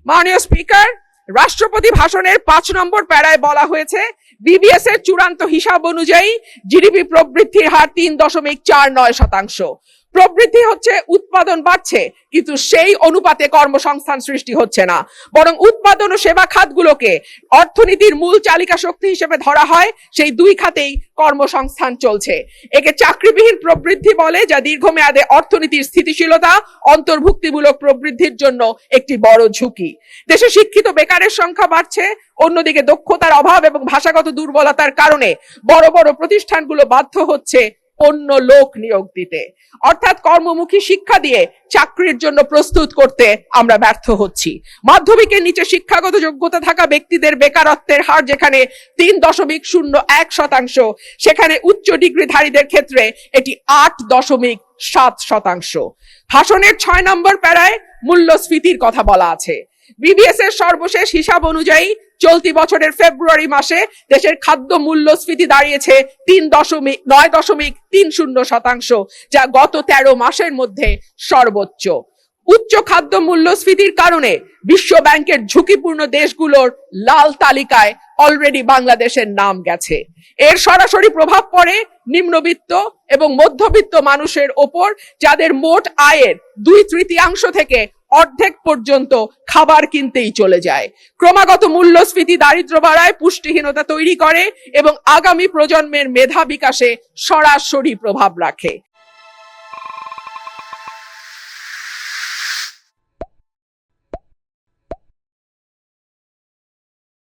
মাননীয় স্পিকার, রাষ্ট্রপতি ভাষণের 5 নম্বর প্যারায় বলা হয়েছে বিবিএস এর চূড়ান্ত হিসাব অনুযায়ী জিডিপি প্রবৃদ্ধির হার 3.49%। প্রবৃদ্ধি হচ্ছে, উৎপাদন বাড়ছে, কিন্তু সেই অনুপাতে কর্মসংস্থান সৃষ্টি হচ্ছে না, বরং উৎপাদন ও সেবা খাতগুলোকে অর্থনীতির মূল চালিকা শক্তি হিসেবে ধরা হয়। সেই দুই খাতেই কর্মসংস্থান চলছে। একে চাকরিবিহীন প্রবৃদ্ধি বলে, যা দীর্ঘমেয়াদে অর্থনীতির স্থিতিশীলতা, অন্তর্ভুক্তিমূলক প্রবৃদ্ধির জন্য একটি বড় ঝুঁকি। দেশে শিক্ষিত বেকারের সংখ্যা বাড়ছে, অন্যদিকে দক্ষতার অভাব এবং ভাষাগত দুর্বলতার কারণে বড় বড় প্রতিষ্ঠানগুলো বাধ্য হচ্ছে অন্য লোক নিয়োগ দিতে, অর্থাৎ কর্মমুখী শিক্ষা দিয়ে চাকরির জন্য প্রস্তুত করতে আমরা ব্যর্থ হচ্ছি। মাধ্যমিকের নিচে শিক্ষাগত যোগ্যতা থাকা ব্যক্তিদের বেকারত্বের হার যেখানে 3.01%, সেখানে উচ্চ ডিগ্রিধারীদের ক্ষেত্রে এটি 8.7%। ভাষণের 6 নম্বর প্যারায় মূল্যস্ফীতির কথা বলা আছে। বিবিএস এর সর্বশেষ হিসাব অনুযায়ী চলতি বছরের ফেব্রুয়ারি মাসে দেশের খাদ্য মূল্যস্ফীতি দাঁড়িয়েছে 9.30%, যা গত 13 মাসের মধ্যে সর্বোচ্চ। উচ্চ খাদ্য মূল্যস্ফীতির কারণে বিশ্ব ব্যাংকের ঝুঁকিপূর্ণ দেশগুলোর লাল তালিকায় অলরেডি বাংলাদেশের নাম গেছে। এর সরাসরি প্রভাব পড়ে নিম্নবিত্ত এবং মধ্যবিত্ত মানুষের ওপর, যাদের মোট আয়ের 2/3 থেকে অর্ধেক পর্যন্ত খাবার কিনতেই চলে যায়। ক্রমাগত মূল্যস্ফীতি দারিদ্র্য বাড়ায়, পুষ্টিহীনতা তৈরি করে এবং আগামী প্রজন্মের মেধা বিকাশে সরাসরি প্রভাব রাখে।